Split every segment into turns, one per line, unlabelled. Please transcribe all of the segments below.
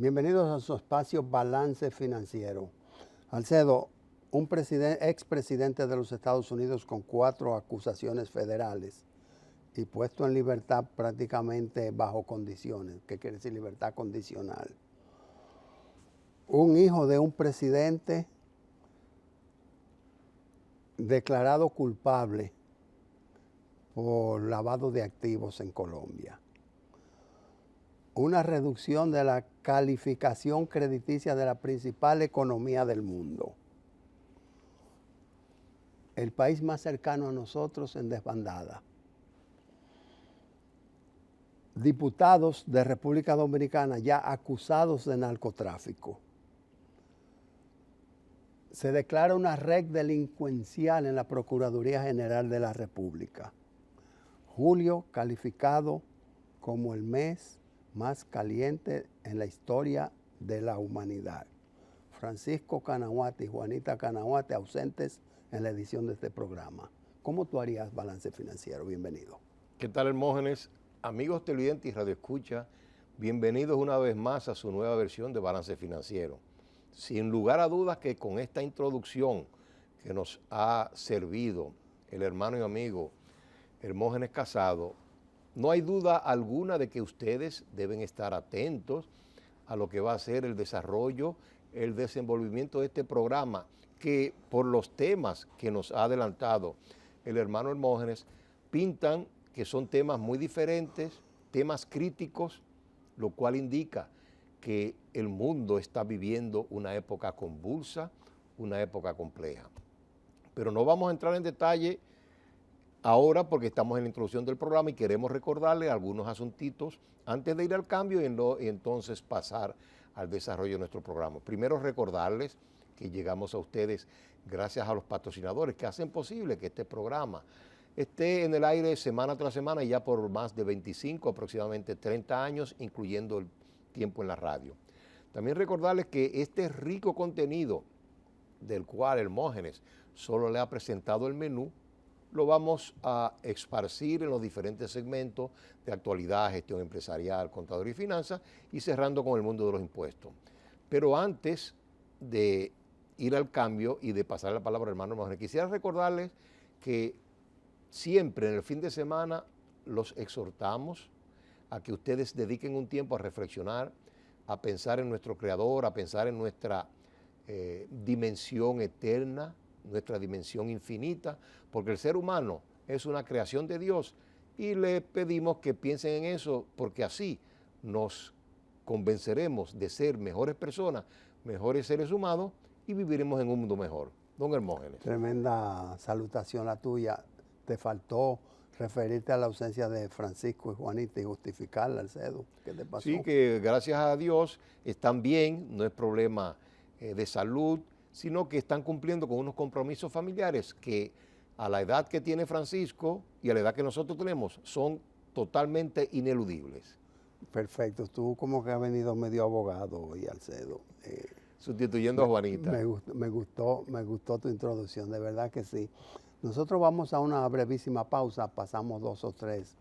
Bienvenidos a su espacio Balance Financiero. Alcedo, un expresidente de los Estados Unidos con 4 acusaciones federales y puesto en libertad prácticamente bajo condiciones, que quiere decir libertad condicional. Un hijo de un presidente declarado culpable por lavado de activos en Colombia. Una reducción de la calificación crediticia de la principal economía del mundo. El país más cercano a nosotros en desbandada. Diputados de República Dominicana ya acusados de narcotráfico. Se declara una red delincuencial en la Procuraduría General de la República. Julio calificado como el mes más caliente en la historia de la humanidad. Francisco Canahuate y Juanita Canahuate ausentes en la edición de este programa. ¿Cómo tú harías balance financiero? Bienvenido.
¿Qué tal, Hermógenes? Amigos televidentes y radioescucha, bienvenidos una vez más a su nueva versión de Balance Financiero. Sin lugar a dudas que con esta introducción que nos ha servido el hermano y amigo Hermógenes Casado, no hay duda alguna de que ustedes deben estar atentos a lo que va a ser el desarrollo, el desenvolvimiento de este programa, que por los temas que nos ha adelantado el hermano Hermógenes, pintan que son temas muy diferentes, temas críticos, lo cual indica que el mundo está viviendo una época convulsa, una época compleja. Pero no vamos a entrar en detalle ahora porque estamos en la introducción del programa y queremos recordarle algunos asuntitos antes de ir al cambio y entonces pasar al desarrollo de nuestro programa. Primero recordarles que llegamos a ustedes gracias a los patrocinadores que hacen posible que este programa esté en el aire semana tras semana y ya por más de 25, aproximadamente 30 años, incluyendo el tiempo en la radio. También recordarles que este rico contenido del cual Hermógenes solo le ha presentado el menú, lo vamos a esparcir en los diferentes segmentos de actualidad, gestión empresarial, contaduría y finanzas y cerrando con el mundo de los impuestos. Pero antes de ir al cambio y de pasar la palabra al hermano Hermógenes, quisiera recordarles que siempre en el fin de semana los exhortamos a que ustedes dediquen un tiempo a reflexionar, a pensar en nuestro Creador, a pensar en nuestra dimensión eterna, nuestra dimensión infinita, porque el ser humano es una creación de Dios y le pedimos que piensen en eso porque así nos convenceremos de ser mejores personas, mejores seres humanos y viviremos en un mundo mejor. Don Hermógenes.
Tremenda salutación la tuya. Te faltó referirte a la ausencia de Francisco y Juanita y justificarla, Alcedo. ¿Qué te pasó?
Sí, que gracias a Dios están bien, no es problema de salud, sino que están cumpliendo con unos compromisos familiares que a la edad que tiene Francisco y a la edad que nosotros tenemos son totalmente ineludibles.
Perfecto, tú como que has venido medio abogado hoy, Alcedo.
Sustituyendo a Juanita.
Me gustó tu introducción, de verdad que sí. Nosotros vamos a una brevísima pausa, pasamos 2 o 3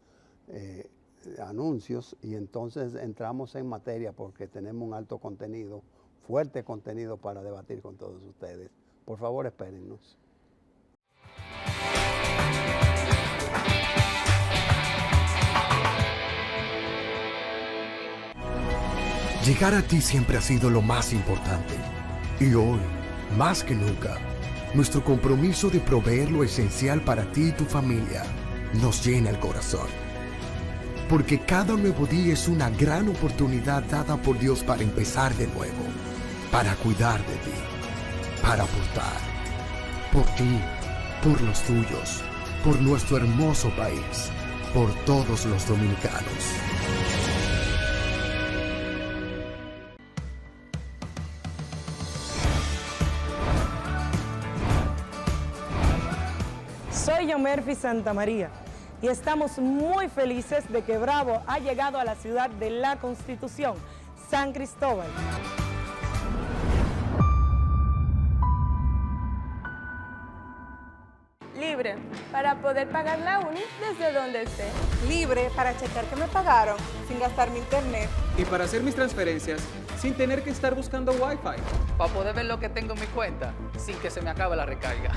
anuncios y entonces entramos en materia porque tenemos un alto contenido, fuerte contenido para debatir con todos ustedes. Por favor, espérennos.
Llegar a ti siempre ha sido lo más importante. Y hoy, más que nunca, nuestro compromiso de proveer lo esencial para ti y tu familia nos llena el corazón. Porque cada nuevo día es una gran oportunidad dada por Dios para empezar de nuevo, para cuidar de ti, para aportar, por ti, por los tuyos, por nuestro hermoso país, por todos los dominicanos.
Soy Yomerfi Santamaría y estamos muy felices de que Bravo ha llegado a la ciudad de la Constitución, San Cristóbal.
Libre para poder pagar la uni desde donde esté.
Libre para checar que me pagaron sin gastar mi internet.
Y para hacer mis transferencias
sin tener que estar buscando Wi-Fi.
Para poder ver lo que tengo en mi cuenta sin que se me acabe la recarga.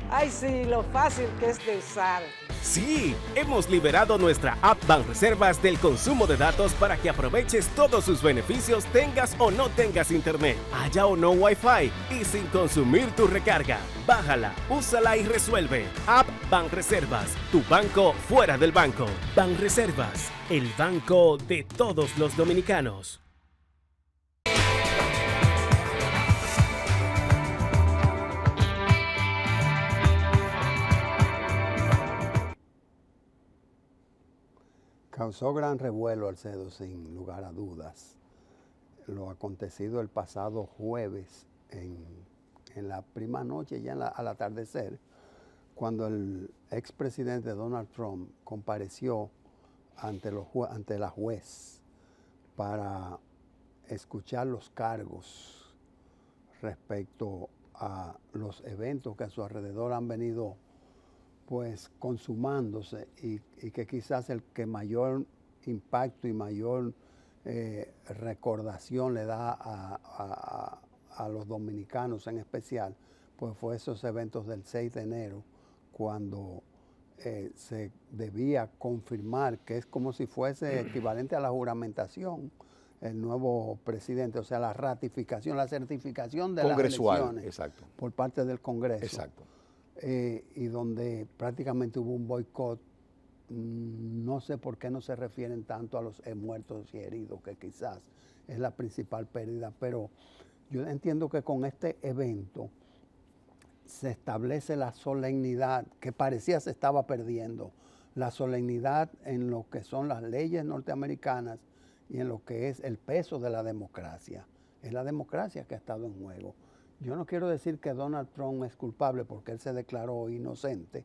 Ay, sí, lo fácil que es de usar.
Sí, hemos liberado nuestra app Banreservas del consumo de datos para que aproveches todos sus beneficios tengas o no tengas internet, haya o no Wi-Fi y sin consumir tu recarga. Bájala, úsala y resuelve. App Banreservas, tu banco fuera del banco. Banreservas, el banco de todos los dominicanos.
Causó gran revuelo Alcedo, sin lugar a dudas, lo acontecido el pasado jueves en la prima noche, ya al atardecer, cuando el expresidente Donald Trump compareció ante la juez para escuchar los cargos respecto a los eventos que a su alrededor han venido pues consumándose y que quizás el que mayor impacto y mayor recordación le da a los dominicanos en especial, pues fue esos eventos del 6 de enero, cuando se debía confirmar, que es como si fuese equivalente a la juramentación, el nuevo presidente, o sea, la ratificación, la certificación de las elecciones,
exacto,
por parte del Congreso.
Exacto.
Y donde prácticamente hubo un boicot. No sé por qué no se refieren tanto a los muertos y heridos, que quizás es la principal pérdida, pero yo entiendo que con este evento se establece la solemnidad, que parecía se estaba perdiendo, la solemnidad en lo que son las leyes norteamericanas y en lo que es el peso de la democracia. Es la democracia que ha estado en juego. Yo no quiero decir que Donald Trump es culpable, porque él se declaró inocente.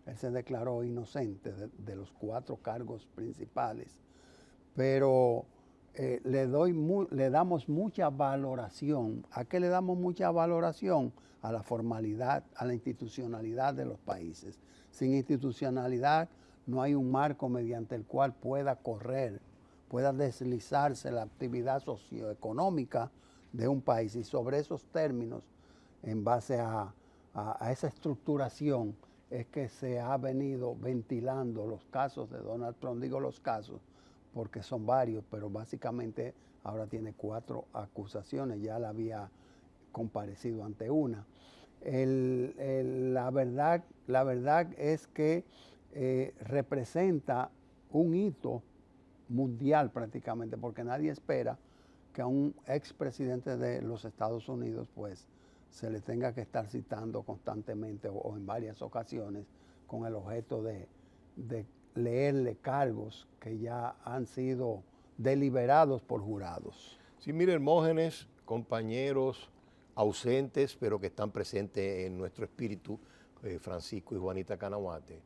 Él se declaró inocente de los 4 cargos principales. Pero le damos mucha valoración. ¿A qué le damos mucha valoración? A la formalidad, a la institucionalidad de los países. Sin institucionalidad no hay un marco mediante el cual pueda correr, pueda deslizarse la actividad socioeconómica de un país, y sobre esos términos, en base a esa estructuración, es que se ha venido ventilando los casos de Donald Trump. Digo los casos porque son varios, pero básicamente ahora tiene 4 acusaciones, ya la había comparecido ante una. La verdad es que representa un hito mundial prácticamente, porque nadie espera que a un expresidente de los Estados Unidos pues se le tenga que estar citando constantemente o en varias ocasiones con el objeto de leerle cargos que ya han sido deliberados por jurados.
Sí, mire, Hermógenes, compañeros ausentes, pero que están presentes en nuestro espíritu, Francisco y Juanita Canahuate.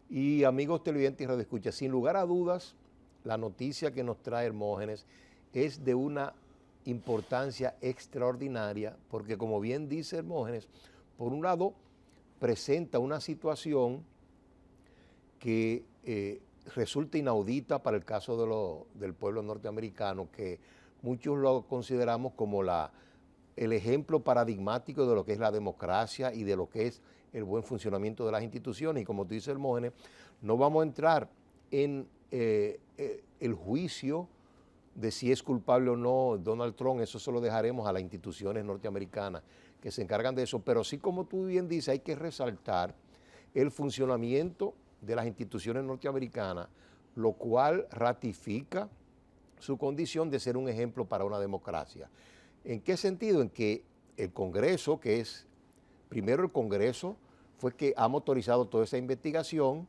Y amigos televidentes y radioescuchas, sin lugar a dudas, la noticia que nos trae Hermógenes es de una importancia extraordinaria, porque como bien dice Hermógenes, por un lado presenta una situación que resulta inaudita para el caso del pueblo norteamericano, que muchos lo consideramos como el ejemplo paradigmático de lo que es la democracia y de lo que es el buen funcionamiento de las instituciones. Y como tú dices, Hermógenes, no vamos a entrar en el juicio de si es culpable o no Donald Trump. Eso se lo dejaremos a las instituciones norteamericanas que se encargan de eso, pero sí, como tú bien dices, hay que resaltar el funcionamiento de las instituciones norteamericanas, lo cual ratifica su condición de ser un ejemplo para una democracia. ¿En qué sentido? En que el Congreso, primero el Congreso fue que ha motorizado toda esa investigación,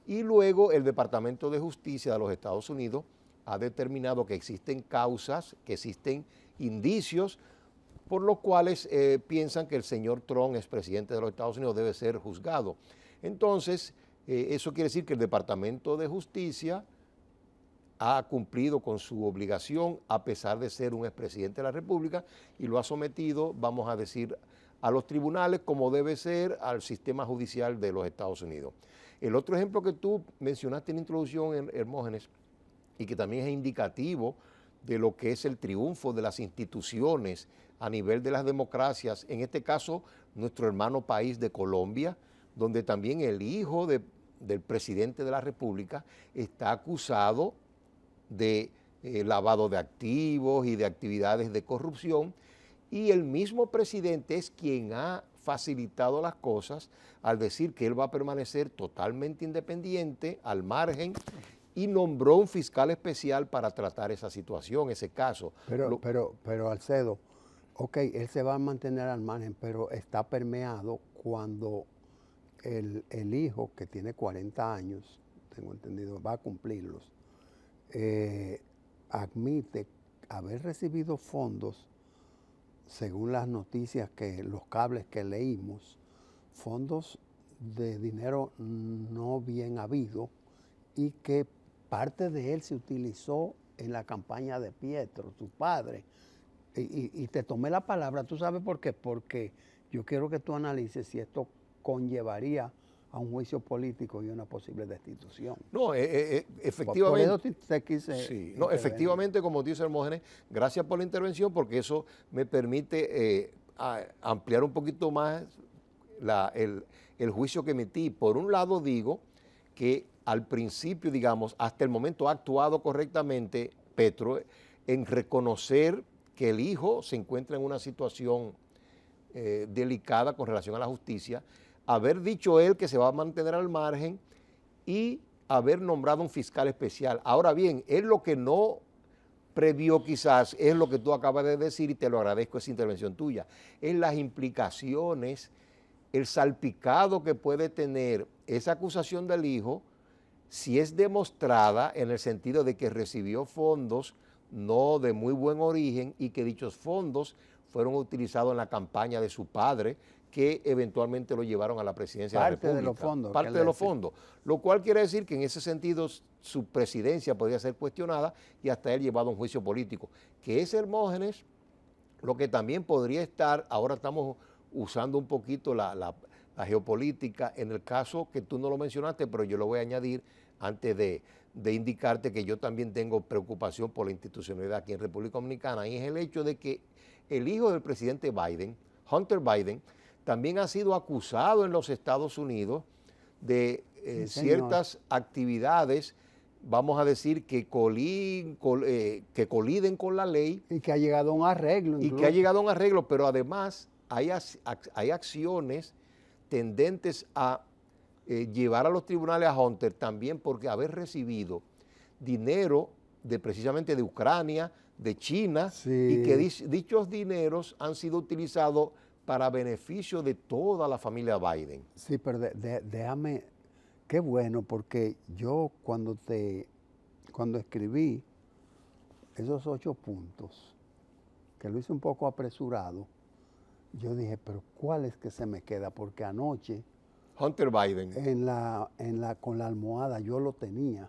y luego el Departamento de Justicia de los Estados Unidos ha determinado que existen causas, que existen indicios por los cuales piensan que el señor Trump, expresidente de los Estados Unidos, debe ser juzgado. Entonces, eso quiere decir que el Departamento de Justicia ha cumplido con su obligación a pesar de ser un expresidente de la República, y lo ha sometido, vamos a decir, a los tribunales como debe ser, al sistema judicial de los Estados Unidos. El otro ejemplo que tú mencionaste en la introducción, Hermógenes, y que también es indicativo de lo que es el triunfo de las instituciones a nivel de las democracias, en este caso nuestro hermano país de Colombia, donde también el hijo del presidente de la República está acusado de lavado de activos y de actividades de corrupción, y el mismo presidente es quien ha facilitado las cosas al decir que él va a permanecer totalmente independiente, al margen, y nombró un fiscal especial para tratar esa situación, ese caso.
Pero Alcedo, ok, él se va a mantener al margen, pero está permeado cuando el hijo, que tiene 40 años, tengo entendido, va a cumplirlos, admite haber recibido fondos, según las noticias, los cables que leímos, fondos de dinero no bien habido, y que parte de él se utilizó en la campaña de Pietro, su padre. Y te tomé la palabra, ¿tú sabes por qué? Porque yo quiero que tú analices si esto conllevaría a un juicio político y una posible destitución.
No, efectivamente.
Por eso te quise
sí, no, efectivamente, como dice Hermógenes, gracias por la intervención, porque eso me permite ampliar un poquito más el juicio que emití. Por un lado digo que al principio, digamos, hasta el momento ha actuado correctamente Petro en reconocer que el hijo se encuentra en una situación delicada con relación a la justicia, haber dicho él que se va a mantener al margen y haber nombrado un fiscal especial. Ahora bien, él lo que no previó quizás es lo que tú acabas de decir, y te lo agradezco esa intervención tuya, es las implicaciones, el salpicado que puede tener esa acusación del hijo si es demostrada en el sentido de que recibió fondos no de muy buen origen y que dichos fondos fueron utilizados en la campaña de su padre, que eventualmente lo llevaron a la presidencia de la República.
Parte de los fondos.
Parte de los fondos. Lo cual quiere decir que en ese sentido su presidencia podría ser cuestionada y hasta él llevado a un juicio político. Que es Hermógenes, lo que también podría estar, ahora estamos usando un poquito la geopolítica, en el caso que tú no lo mencionaste, pero yo lo voy a añadir antes de indicarte que yo también tengo preocupación por la institucionalidad aquí en República Dominicana, y es el hecho de que el hijo del presidente Biden, Hunter Biden, también ha sido acusado en los Estados Unidos de ciertas actividades, vamos a decir, que coliden con la ley.
Y que ha llegado a un arreglo.
Y que ha llegado a un arreglo, pero además hay acciones tendentes a llevar a los tribunales a Hunter también porque haber recibido dinero precisamente de Ucrania, de China,
sí,
y que dichos dineros han sido utilizados para beneficio de toda la familia Biden.
Sí, pero déjame, qué bueno, porque yo cuando escribí esos 8 puntos, que lo hice un poco apresurado, yo dije, pero ¿cuál es que se me queda? Porque anoche
Hunter Biden.
Con la almohada yo lo tenía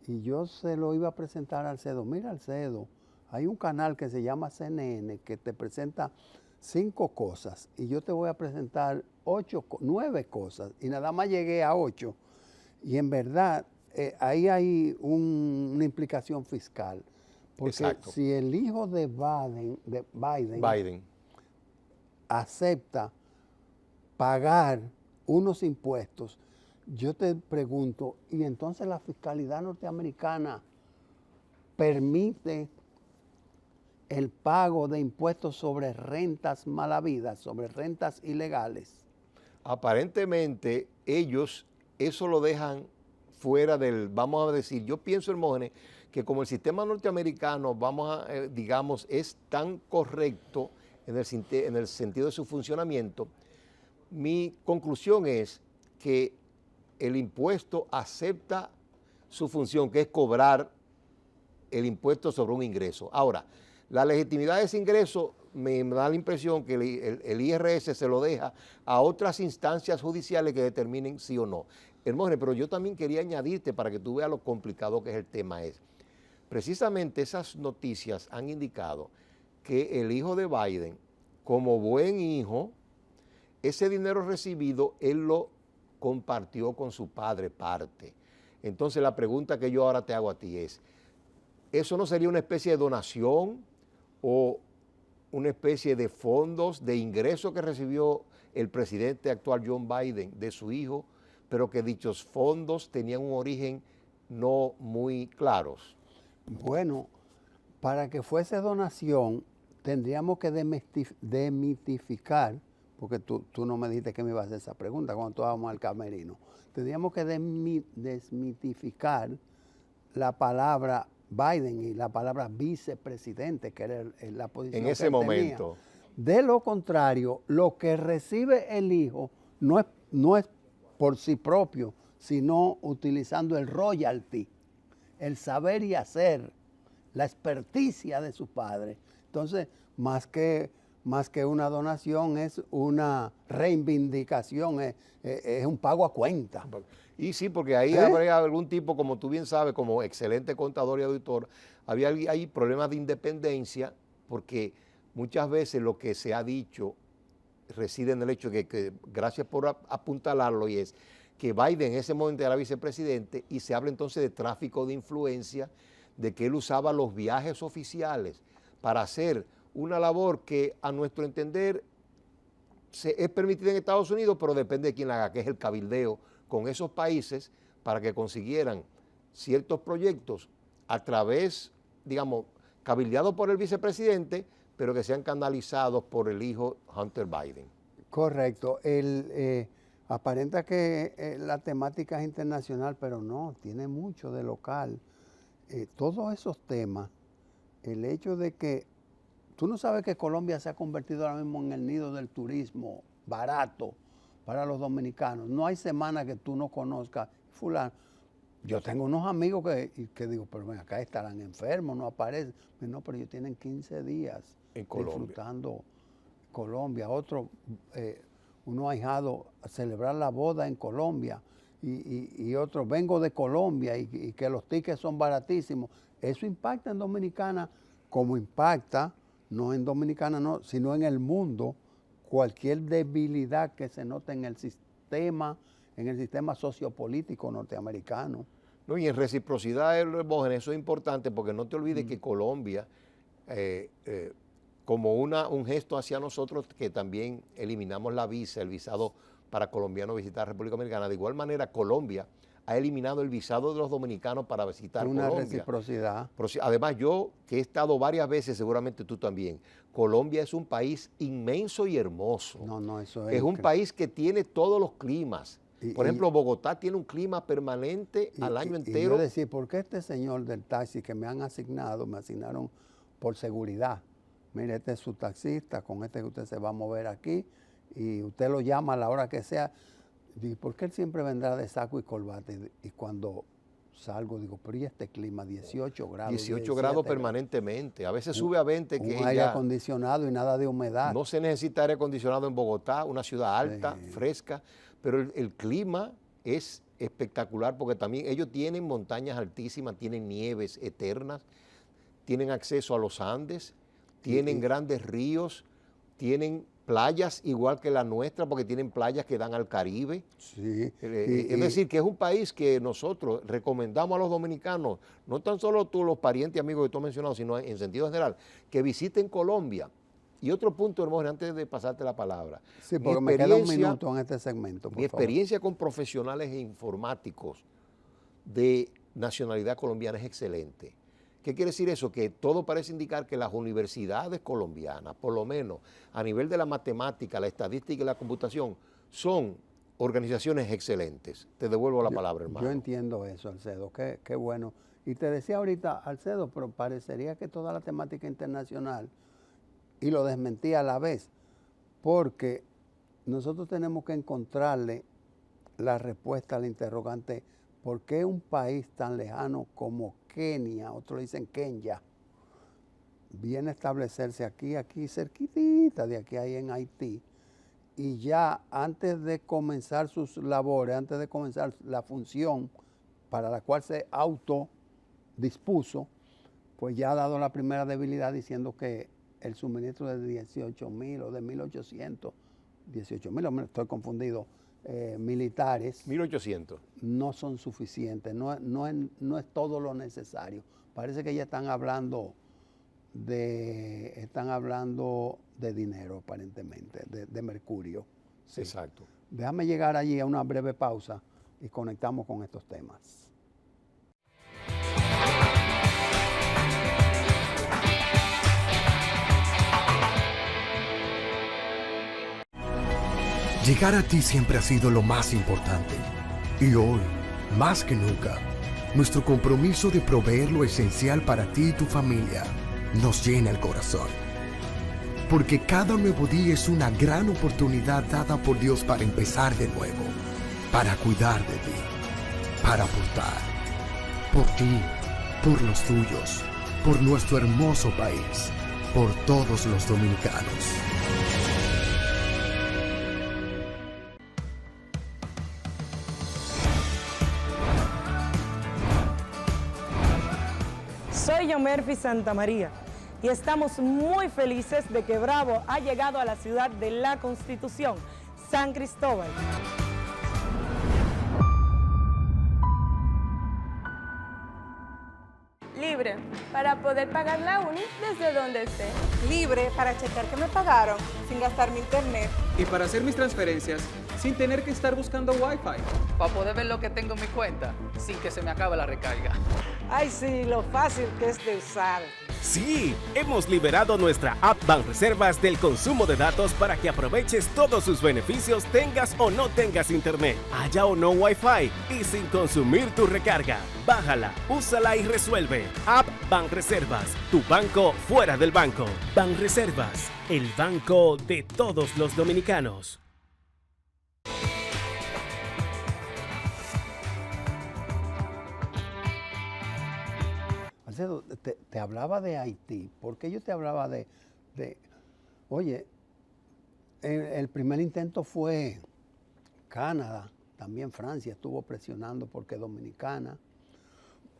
y yo se lo iba a presentar a Alcedo. Mira, Alcedo, hay un canal que se llama CNN que te presenta 5 cosas y yo te voy a presentar 9 cosas y nada más llegué a 8. Y en verdad ahí hay una implicación fiscal. Porque
exacto,
si el hijo de Biden acepta pagar unos impuestos, yo te pregunto, ¿y entonces la fiscalidad norteamericana permite el pago de impuestos sobre rentas mal habidas, sobre rentas ilegales?
Aparentemente ellos eso lo dejan fuera del, vamos a decir, yo pienso, Hermógenes, que como el sistema norteamericano, digamos, es tan correcto en el sentido de su funcionamiento, mi conclusión es que el impuesto acepta su función, que es cobrar el impuesto sobre un ingreso. Ahora, la legitimidad de ese ingreso me da la impresión que el IRS se lo deja a otras instancias judiciales que determinen sí o no. Hermógenes, pero yo también quería añadirte para que tú veas lo complicado que es el tema. Precisamente esas noticias han indicado que el hijo de Biden, como buen hijo, ese dinero recibido, él lo compartió con su padre parte. Entonces la pregunta que yo ahora te hago a ti es, ¿eso no sería una especie de donación o una especie de fondos, de ingresos que recibió el presidente actual John Biden de su hijo, pero que dichos fondos tenían un origen no muy claros?
Bueno, para que fuese donación, tendríamos que demitificar, porque tú no me dijiste que me ibas a hacer esa pregunta cuando estábamos al camerino. Tendríamos que desmitificar la palabra Biden y la palabra vicepresidente, que era la posición
En ese
que él
momento.
tenía. De lo contrario, lo que recibe el hijo no es por sí propio, sino utilizando el royalty, el saber y hacer, la experticia de su padre. Entonces, más que una donación, es una reivindicación, es un pago a cuenta.
Y sí, porque ahí habría algún tipo, como tú bien sabes, como excelente contador y auditor, había ahí problemas de independencia, porque muchas veces lo que se ha dicho reside en el hecho de que gracias por apuntalarlo, y es que Biden en ese momento era vicepresidente y se habla entonces de tráfico de influencia, de que él usaba los viajes oficiales para hacer una labor que a nuestro entender es permitida en Estados Unidos, pero depende de quién la haga, que es el cabildeo con esos países para que consiguieran ciertos proyectos a través, digamos, cabildeados por el vicepresidente, pero que sean canalizados por el hijo Hunter Biden.
Correcto. Aparenta que la temática es internacional, pero no, tiene mucho de local. Todos esos temas, el hecho de que tú no sabes que Colombia se ha convertido ahora mismo en el nido del turismo barato para los dominicanos. No hay semana que tú no conozcas fulano. Yo tengo unos amigos que digo, pero ven, acá estarán enfermos, no aparecen. No, pero ellos tienen 15 días
en Colombia,
disfrutando Colombia. Otro, uno ahijado a celebrar la boda en Colombia y otro, vengo de Colombia y que los tickets son baratísimos. Eso impacta en Dominicana como impacta, no en Dominicana, no, sino en el mundo, cualquier debilidad que se note en el sistema sociopolítico norteamericano.
No, y en reciprocidad, Hermógenes, eso es importante porque no te olvides que Colombia, como un gesto hacia nosotros, que también eliminamos la visa, el visado para colombianos visitar República Dominicana, de igual manera Colombia ha eliminado el visado de los dominicanos para visitar Colombia.
Una reciprocidad.
Además, yo que he estado varias veces, seguramente tú también, Colombia es un país inmenso y hermoso.
No, eso
es un país que tiene todos los climas. Por ejemplo, Bogotá tiene un clima permanente al año entero.
Y yo decía, ¿por qué este señor del taxi que me asignaron por seguridad? Mire, este es su taxista, con este que usted se va a mover aquí, y usted lo llama a la hora que sea. Digo, ¿por qué él siempre vendrá de saco y corbata? Y cuando salgo digo, pero ¿y este clima? 18 grados.
18 grados permanentemente. A veces sube a 20.
Un aire acondicionado y nada de humedad.
No se necesita aire acondicionado en Bogotá, una ciudad alta, fresca, pero el clima es espectacular porque también ellos tienen montañas altísimas, tienen nieves eternas, tienen acceso a los Andes, tienen grandes ríos, tienen playas igual que la nuestra, porque tienen playas que dan al Caribe.
Sí.
Es decir, que es un país que nosotros recomendamos a los dominicanos, no tan solo tú, los parientes y amigos que tú has mencionado, sino en sentido general, que visiten Colombia. Y otro punto, Hermógenes, antes de pasarte la palabra.
Sí, porque me queda un minuto en este segmento,
Mi experiencia con profesionales e informáticos de nacionalidad colombiana es excelente. ¿Qué quiere decir eso? Que todo parece indicar que las universidades colombianas, por lo menos a nivel de la matemática, la estadística y la computación, son organizaciones excelentes. Te devuelvo la palabra, hermano.
Yo entiendo eso, Alcedo, qué bueno. Y te decía ahorita, Alcedo, pero parecería que toda la temática internacional, y lo desmentía a la vez, porque nosotros tenemos que encontrarle la respuesta al interrogante, ¿por qué un país tan lejano como Kenia, otros dicen Kenya, viene a establecerse aquí cerquitita de aquí ahí en Haití, y ya antes de comenzar sus labores, antes de comenzar la función para la cual se autodispuso, pues ya ha dado la primera debilidad diciendo que el suministro de 18.000 o de 1.800, 18.000, estoy confundido, militares
1.800.
no son suficientes, no es todo lo necesario. Parece que ya están hablando de dinero, aparentemente, de mercurio. Sí.
Exacto.
Déjame llegar allí a una breve pausa y conectamos con estos temas.
Llegar a ti siempre ha sido lo más importante. Y hoy, más que nunca, nuestro compromiso de proveer lo esencial para ti y tu familia nos llena el corazón. Porque cada nuevo día es una gran oportunidad dada por Dios para empezar de nuevo, para cuidar de ti, para aportar, por ti, por los tuyos, por nuestro hermoso país, por todos los dominicanos.
Soy Yomerfi Santamaría y estamos muy felices de que Bravo ha llegado a la ciudad de la Constitución, San Cristóbal.
Libre para poder pagar la uni desde donde esté.
Libre para checar que me pagaron sin gastar mi internet.
Y para hacer mis transferencias sin tener que estar buscando Wi-Fi.
Para poder ver lo que tengo en mi cuenta sin que se me acabe la recarga.
Ay, sí, lo fácil que es de usar.
Sí, hemos liberado nuestra app Banreservas del consumo de datos para que aproveches todos sus beneficios tengas o no tengas internet, haya o no Wi-Fi y sin consumir tu recarga. Bájala, úsala y resuelve. App Banreservas, tu banco fuera del banco. Banreservas, el banco de todos los dominicanos.
Alcedo, te hablaba de Haití. ¿Por qué yo te hablaba oye, el primer intento fue Canadá, también Francia estuvo presionando porque Dominicana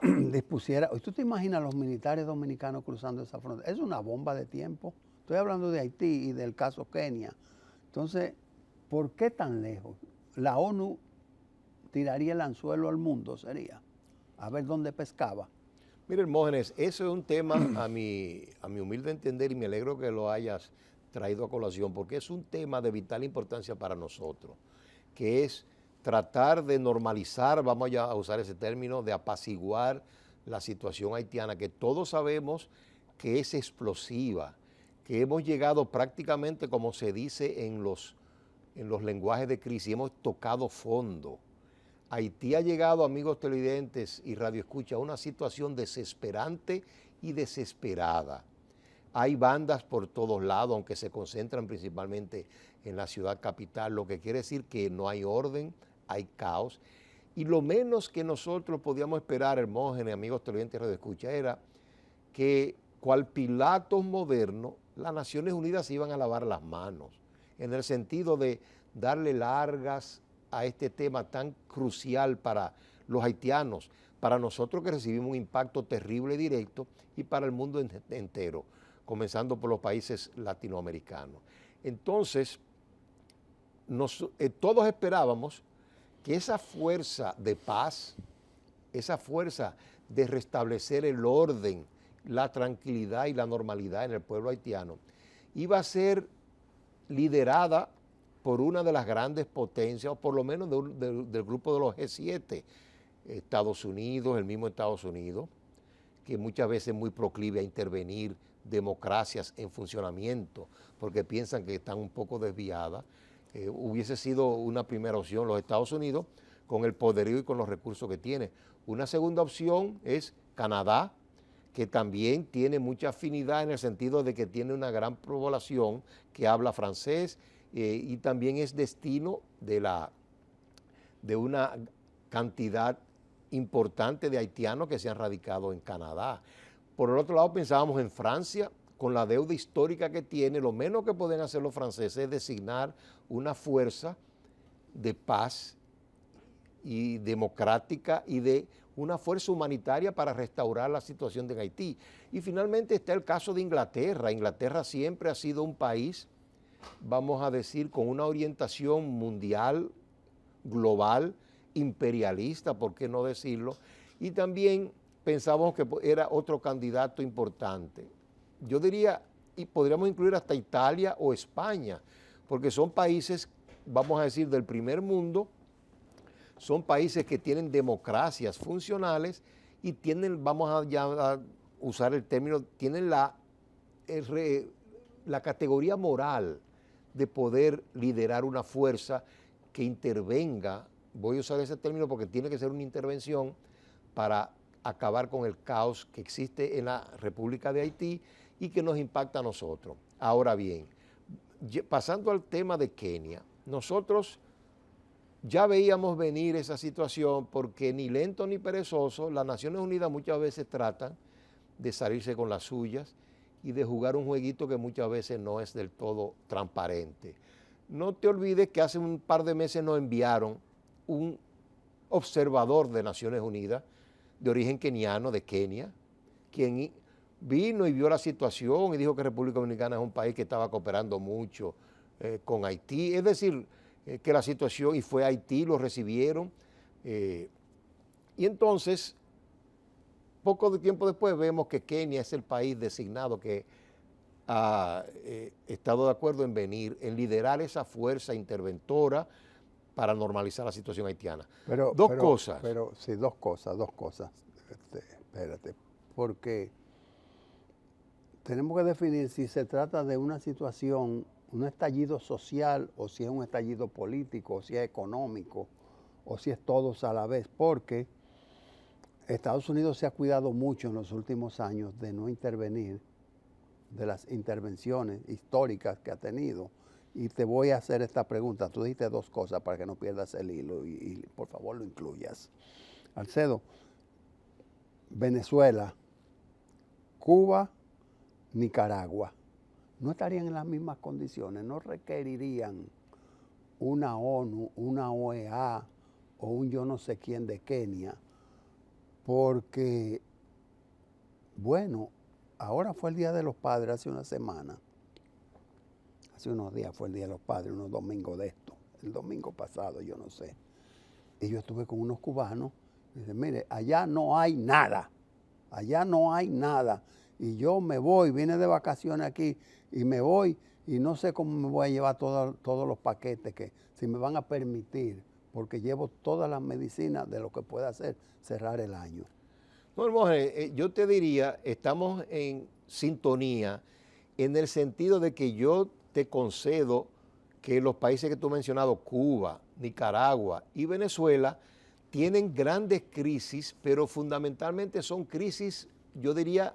dispusiera. ¿Tú te imaginas los militares dominicanos cruzando esa frontera? Es una bomba de tiempo. Estoy hablando de Haití y del caso Kenia. Entonces, ¿por qué tan lejos? La ONU tiraría el anzuelo al mundo, sería, a ver dónde pescaba.
Mira, Hermógenes, eso es un tema a mi humilde entender y me alegro que lo hayas traído a colación porque es un tema de vital importancia para nosotros, que es tratar de normalizar, vamos a usar ese término, de apaciguar la situación haitiana, que todos sabemos que es explosiva, que hemos llegado prácticamente, como se dice en los lenguajes de crisis, hemos tocado fondo. Haití ha llegado, amigos televidentes y radioescucha, a una situación desesperante y desesperada. Hay bandas por todos lados, aunque se concentran principalmente en la ciudad capital, lo que quiere decir que no hay orden, hay caos. Y lo menos que nosotros podíamos esperar, Hermógenes, amigos televidentes y radioescucha, era que, cual Pilatos moderno, las Naciones Unidas se iban a lavar las manos, en el sentido de darle largas a este tema tan crucial para los haitianos, para nosotros que recibimos un impacto terrible y directo y para el mundo entero, comenzando por los países latinoamericanos. Entonces, todos esperábamos que esa fuerza de paz, esa fuerza de restablecer el orden, la tranquilidad y la normalidad en el pueblo haitiano, iba a ser liderada por una de las grandes potencias, o por lo menos del grupo de los G7, Estados Unidos, el mismo Estados Unidos, que muchas veces es muy proclive a intervenir democracias en funcionamiento, porque piensan que están un poco desviadas. Hubiese sido una primera opción los Estados Unidos, con el poderío y con los recursos que tiene. Una segunda opción es Canadá, que también tiene mucha afinidad en el sentido de que tiene una gran población que habla francés, y también es destino de una cantidad importante de haitianos que se han radicado en Canadá. Por el otro lado, pensábamos en Francia, con la deuda histórica que tiene, lo menos que pueden hacer los franceses es designar una fuerza de paz y democrática y de una fuerza humanitaria para restaurar la situación de Haití. Y finalmente está el caso de Inglaterra. Inglaterra siempre ha sido un país, vamos a decir, con una orientación mundial global, imperialista, ¿por qué no decirlo? Y también pensábamos que era otro candidato importante. Yo diría, y podríamos incluir hasta Italia o España, porque son países, vamos a decir, del primer mundo, son países que tienen democracias funcionales y tienen, vamos a usar el término, tienen la categoría moral de poder liderar una fuerza que intervenga, voy a usar ese término porque tiene que ser una intervención para acabar con el caos que existe en la República de Haití y que nos impacta a nosotros. Ahora bien, pasando al tema de Kenia, nosotros ya veíamos venir esa situación porque ni lento ni perezoso, las Naciones Unidas muchas veces tratan de salirse con las suyas y de jugar un jueguito que muchas veces no es del todo transparente. No te olvides que hace un par de meses nos enviaron un observador de Naciones Unidas de origen keniano, de Kenia, quien vino y vio la situación y dijo que República Dominicana es un país que estaba cooperando mucho con Haití, es decir, que la situación, y fue a Haití, lo recibieron, y entonces, poco de tiempo después vemos que Kenia es el país designado que ha estado de acuerdo en venir, en liderar esa fuerza interventora para normalizar la situación haitiana. Dos cosas.
Sí, dos cosas. Espérate, porque tenemos que definir si se trata de una situación, un estallido social, o si es un estallido político, o si es económico, o si es todos a la vez, porque Estados Unidos se ha cuidado mucho en los últimos años de no intervenir, de las intervenciones históricas que ha tenido. Y te voy a hacer esta pregunta. Tú dijiste dos cosas para que no pierdas el hilo y por favor lo incluyas. Alcedo, Venezuela, Cuba, Nicaragua, ¿no estarían en las mismas condiciones? ¿No requerirían una ONU, una OEA o un yo no sé quién de Kenia? Porque, bueno, ahora fue el Día de los Padres hace una semana. Hace unos días fue el Día de los Padres, unos domingos de esto. El domingo pasado, yo no sé. Y yo estuve con unos cubanos. Y dicen, mire, allá no hay nada. Allá no hay nada. Y yo me voy, vine de vacaciones aquí y me voy y no sé cómo me voy a llevar todos los paquetes que si me van a permitir, porque llevo todas las medicinas de lo que pueda hacer cerrar el año.
No, Hermógenes, yo te diría, estamos en sintonía en el sentido de que yo te concedo que los países que tú has mencionado, Cuba, Nicaragua y Venezuela, tienen grandes crisis, pero fundamentalmente son crisis, yo diría,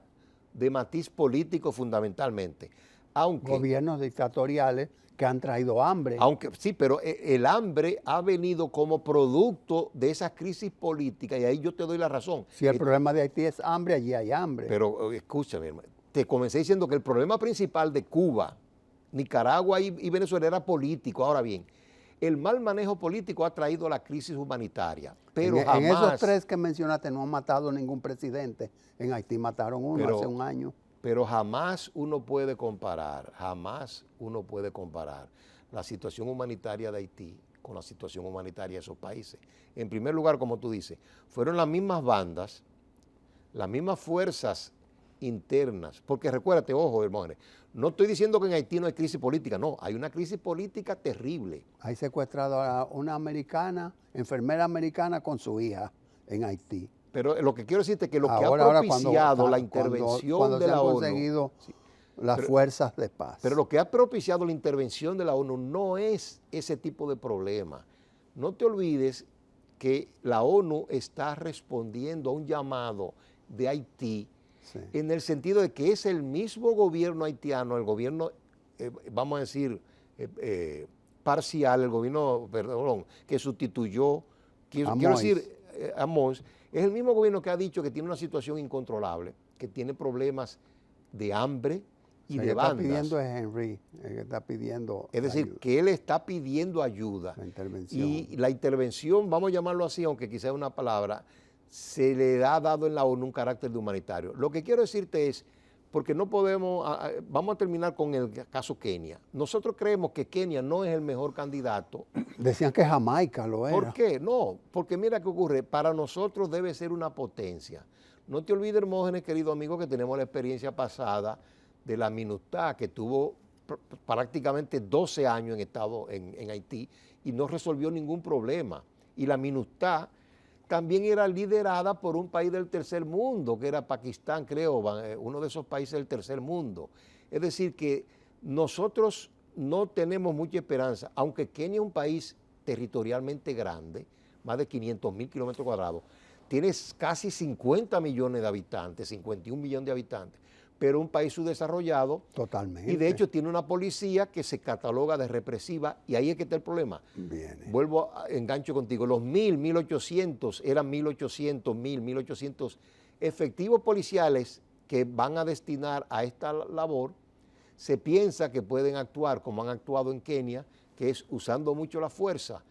de matiz político fundamentalmente. Aunque,
gobiernos dictatoriales que han traído hambre.
Aunque sí, pero el hambre ha venido como producto de esas crisis políticas y ahí yo te doy la razón.
Si el problema de Haití es hambre, allí hay hambre.
Pero escúchame, hermano, te comencé diciendo que el problema principal de Cuba, Nicaragua y Venezuela era político. Ahora bien, el mal manejo político ha traído la crisis humanitaria. Pero jamás,
en esos tres que mencionaste no han matado ningún presidente. En Haití mataron uno hace un año.
Pero jamás uno puede comparar la situación humanitaria de Haití con la situación humanitaria de esos países. En primer lugar, como tú dices, fueron las mismas bandas, las mismas fuerzas internas, porque recuérdate, ojo, hermanos, no estoy diciendo que en Haití no hay crisis política, no, hay una crisis política terrible.
Hay secuestrado a una americana, enfermera americana con su hija en Haití.
Pero lo que quiero decirte es que lo que ha propiciado la intervención de la ONU...
conseguido las fuerzas de paz.
Pero lo que ha propiciado la intervención de la ONU no es ese tipo de problema. No te olvides que la ONU está respondiendo a un llamado de Haití, sí, en el sentido de que es el mismo gobierno haitiano, el gobierno, vamos a decir, parcial, el gobierno, perdón, que sustituyó, quiero decir, a Mons, es el mismo gobierno que ha dicho que tiene una situación incontrolable, que tiene problemas de hambre y de bandas.
Está pidiendo es Henry, está pidiendo
es decir, ayuda, que él está pidiendo ayuda.
La intervención.
Y la intervención, vamos a llamarlo así, aunque quizá es una palabra, se le ha dado en la ONU un carácter de humanitario. Lo que quiero decirte es, porque no podemos, vamos a terminar con el caso Kenia. Nosotros creemos que Kenia no es el mejor candidato.
Decían que Jamaica lo era.
¿Por qué? No, porque mira qué ocurre, para nosotros debe ser una potencia. No te olvides, Hermógenes, querido amigo, que tenemos la experiencia pasada de la MINUSTAH, que tuvo prácticamente 12 años en Haití y no resolvió ningún problema. Y la MINUSTAH también era liderada por un país del tercer mundo, que era Pakistán, creo, uno de esos países del tercer mundo. Es decir, que nosotros no tenemos mucha esperanza, aunque Kenia es un país territorialmente grande, más de 500.000 kilómetros cuadrados, tiene casi 50 millones de habitantes, 51 millones de habitantes, pero un país subdesarrollado.
Totalmente.
Y de hecho tiene una policía que se cataloga de represiva, y ahí es que está el problema.
Viene.
Vuelvo, engancho contigo, los 1.800, eran 1.800 efectivos policiales que van a destinar a esta labor. Se piensa que pueden actuar como han actuado en Kenia, que es usando mucho la fuerza,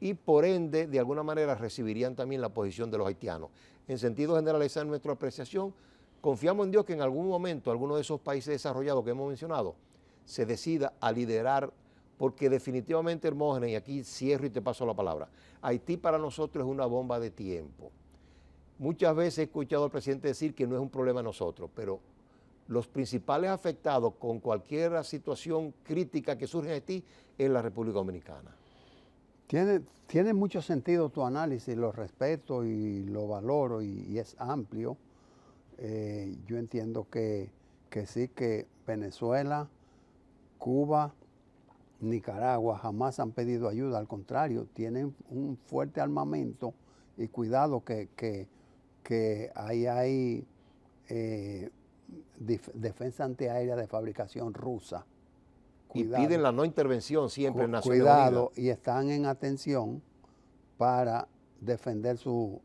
y por ende, de alguna manera, recibirían también la posición de los haitianos. En sentido general, esa es nuestra apreciación. Confiamos en Dios que en algún momento alguno de esos países desarrollados que hemos mencionado se decida a liderar, porque definitivamente, Hermógenes, y aquí cierro y te paso la palabra, Haití para nosotros es una bomba de tiempo. Muchas veces he escuchado al presidente decir que no es un problema de nosotros, pero los principales afectados con cualquier situación crítica que surge en Haití es la República Dominicana.
Tiene mucho sentido tu análisis, lo respeto y lo valoro y es amplio. Yo entiendo que sí, que Venezuela, Cuba, Nicaragua jamás han pedido ayuda, al contrario, tienen un fuerte armamento y cuidado que ahí hay defensa antiaérea de fabricación rusa.
Cuidado. Y piden la no intervención siempre en Naciones
Cuidado,
Unidas.
y están en atención para defender su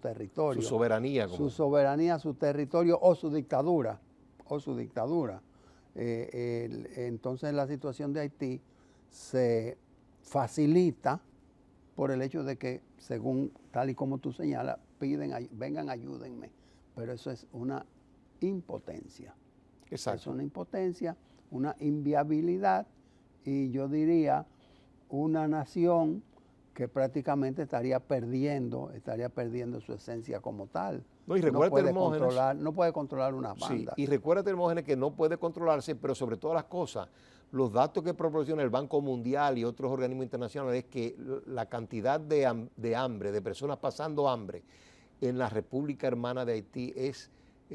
territorio.
Su soberanía.
Su soberanía, su territorio o su dictadura. Entonces la situación de Haití se facilita por el hecho de que, según tal y como tú señalas, piden, vengan, ayúdenme. Pero eso es una impotencia.
Exacto.
Es una impotencia, una inviabilidad, y yo diría una nación que prácticamente estaría perdiendo su esencia como tal.
No, y recuérdate,
no puede controlar una banda.
Sí, y recuérdate, Hermógenes, que no puede controlarse, pero sobre todas las cosas, los datos que proporciona el Banco Mundial y otros organismos internacionales es que la cantidad de hambre, de personas pasando hambre en la República Hermana de Haití es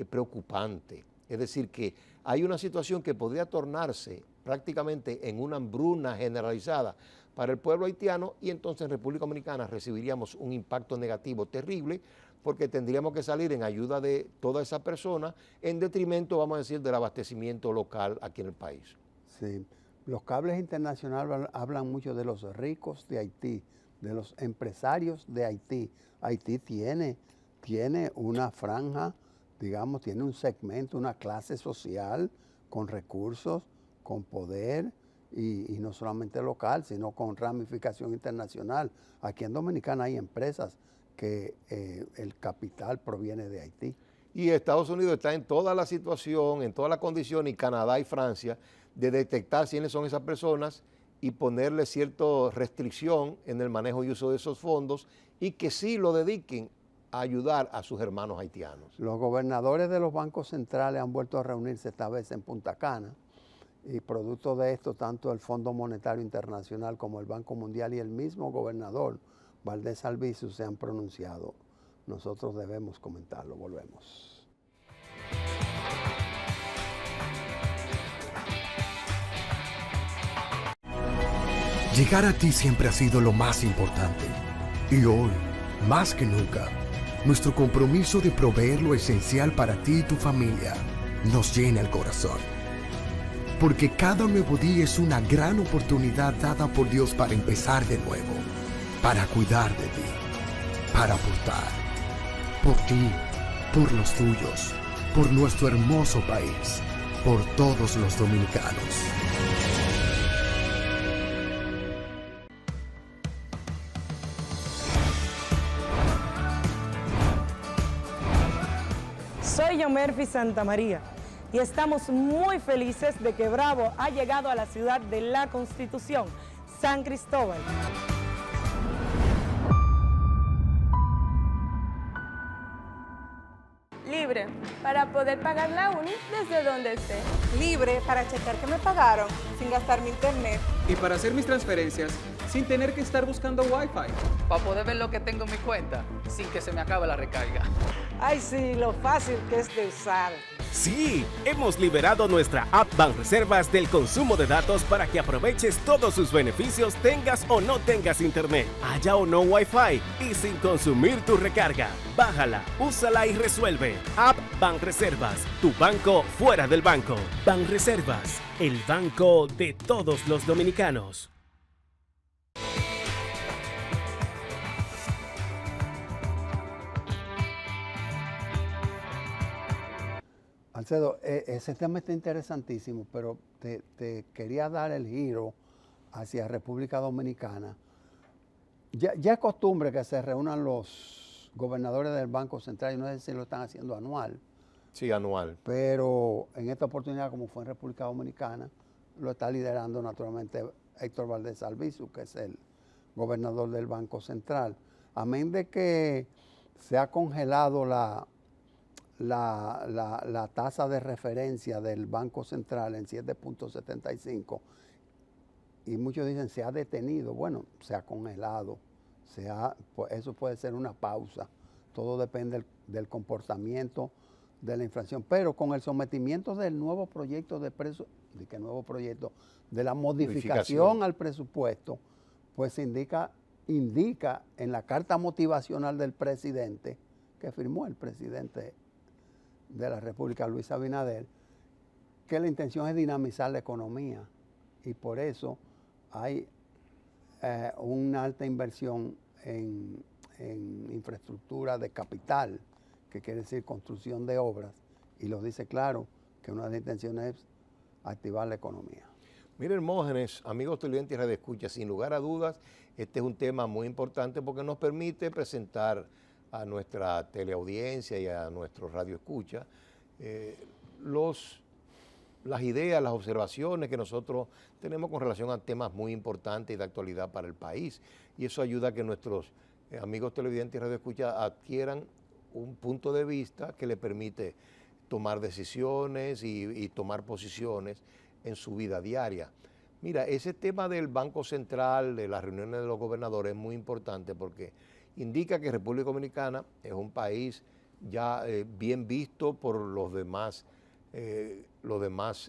preocupante. Es decir, que hay una situación que podría tornarse prácticamente en una hambruna generalizada para el pueblo haitiano, y entonces en República Dominicana recibiríamos un impacto negativo terrible, porque tendríamos que salir en ayuda de todas esas personas en detrimento, vamos a decir, del abastecimiento local aquí en el país.
Sí, los cables internacionales hablan mucho de los ricos de Haití, de los empresarios de Haití. Haití tiene una franja, digamos, tiene un segmento, una clase social con recursos, con poder, y no solamente local, sino con ramificación internacional. Aquí en Dominicana hay empresas que el capital proviene de Haití.
Y Estados Unidos está en toda la situación, en toda la condición, y Canadá y Francia, de detectar quiénes son esas personas y ponerle cierta restricción en el manejo y uso de esos fondos, y que sí lo dediquen a ayudar a sus hermanos haitianos.
Los gobernadores de los bancos centrales han vuelto a reunirse esta vez en Punta Cana, y producto de esto, tanto el Fondo Monetario Internacional como el Banco Mundial y el mismo gobernador Valdés Albizu se han pronunciado. Nosotros debemos comentarlo. Volvemos.
Llegar a ti siempre ha sido lo más importante. Y hoy, más que nunca, nuestro compromiso de proveer lo esencial para ti y tu familia nos llena el corazón. Porque cada nuevo día es una gran oportunidad dada por Dios para empezar de nuevo, para cuidar de ti, para aportar, por ti, por los tuyos, por nuestro hermoso país, por todos los dominicanos.
Soy Yomerfi Santamaría y estamos muy felices de que Bravo ha llegado a la ciudad de la Constitución, San Cristóbal.
Libre para poder pagar la uni desde donde esté.
Libre para checar que me pagaron sin gastar mi internet.
Y para hacer mis transferencias sin tener que estar buscando Wi-Fi.
Para poder ver lo que tengo en mi cuenta sin que se me acabe la recarga.
Ay, sí, lo fácil que es de usar.
Sí, hemos liberado nuestra app Banreservas del consumo de datos para que aproveches todos sus beneficios tengas o no tengas internet, haya o no Wi-Fi y sin consumir tu recarga. Bájala, úsala y resuelve. App Banreservas, tu banco fuera del banco. Banreservas, el banco de todos los dominicanos.
Alcedo, ese tema está interesantísimo, pero te quería dar el giro hacia República Dominicana. Ya es costumbre que se reúnan los gobernadores del Banco Central, y no sé si lo están haciendo anual.
Sí, anual.
Pero en esta oportunidad, como fue en República Dominicana, lo está liderando naturalmente Héctor Valdés Albizu, que es el gobernador del Banco Central. Amén de que se ha congelado la tasa de referencia del Banco Central en 7.75 y muchos dicen se ha detenido. Bueno, se ha congelado, pues eso puede ser una pausa, todo depende del comportamiento de la inflación, pero con el sometimiento del nuevo proyecto de la modificación al presupuesto, pues se indica en la carta motivacional del presidente, que firmó el presidente de la República, Luis Abinader, que la intención es dinamizar la economía y por eso hay una alta inversión en infraestructura de capital, que quiere decir construcción de obras, y lo dice claro que una de las intenciones es activar la economía.
Miren, Hermógenes, amigos televidentes y radioescuchas, sin lugar a dudas, este es un tema muy importante porque nos permite presentar a nuestra teleaudiencia y a nuestros radioescuchas las ideas, las observaciones que nosotros tenemos con relación a temas muy importantes y de actualidad para el país. Y eso ayuda a que nuestros amigos televidentes y radioescuchas adquieran un punto de vista que le permite tomar decisiones y tomar posiciones en su vida diaria. Mira, ese tema del Banco Central, de las reuniones de los gobernadores es muy importante porque indica que República Dominicana es un país ya bien visto por los demás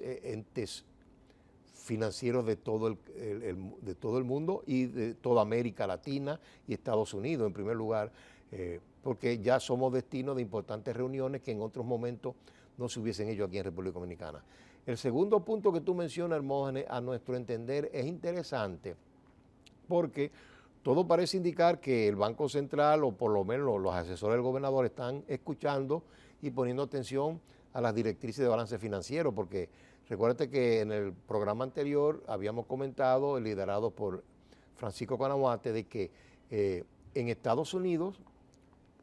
entes financieros de todo el mundo y de toda América Latina y Estados Unidos en primer lugar, porque ya somos destino de importantes reuniones que en otros momentos no se hubiesen hecho aquí en República Dominicana. El segundo punto que tú mencionas, Hermógenes, a nuestro entender es interesante porque todo parece indicar que el Banco Central, o por lo menos los asesores del gobernador, están escuchando y poniendo atención a las directrices de balance financiero, porque recuérdate que en el programa anterior habíamos comentado, liderado por Francisco Canahuate, de que en Estados Unidos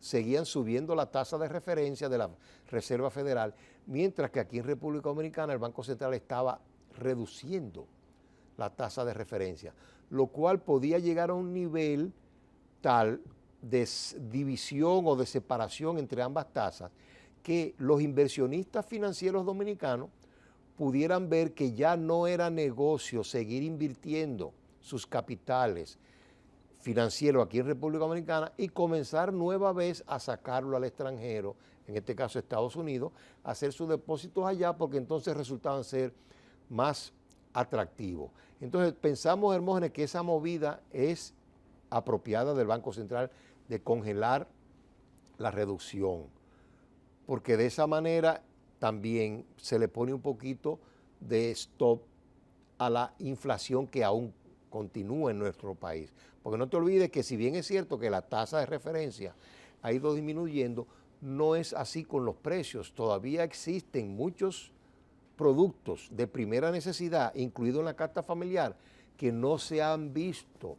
seguían subiendo la tasa de referencia de la Reserva Federal, mientras que aquí en República Dominicana el Banco Central estaba reduciendo la tasa de referencia, lo cual podía llegar a un nivel tal de división o de separación entre ambas tasas que los inversionistas financieros dominicanos pudieran ver que ya no era negocio seguir invirtiendo sus capitales financieros aquí en República Dominicana y comenzar nueva vez a sacarlo al extranjero, en este caso Estados Unidos, a hacer sus depósitos allá porque entonces resultaban ser más atractivos. Entonces pensamos, Hermógenes, que esa movida es apropiada del Banco Central de congelar la reducción, porque de esa manera también se le pone un poquito de stop a la inflación que aún continúa en nuestro país. Porque no te olvides que si bien es cierto que la tasa de referencia ha ido disminuyendo, no es así con los precios. Todavía existen muchos productos de primera necesidad, incluido en la carta familiar, que no se han visto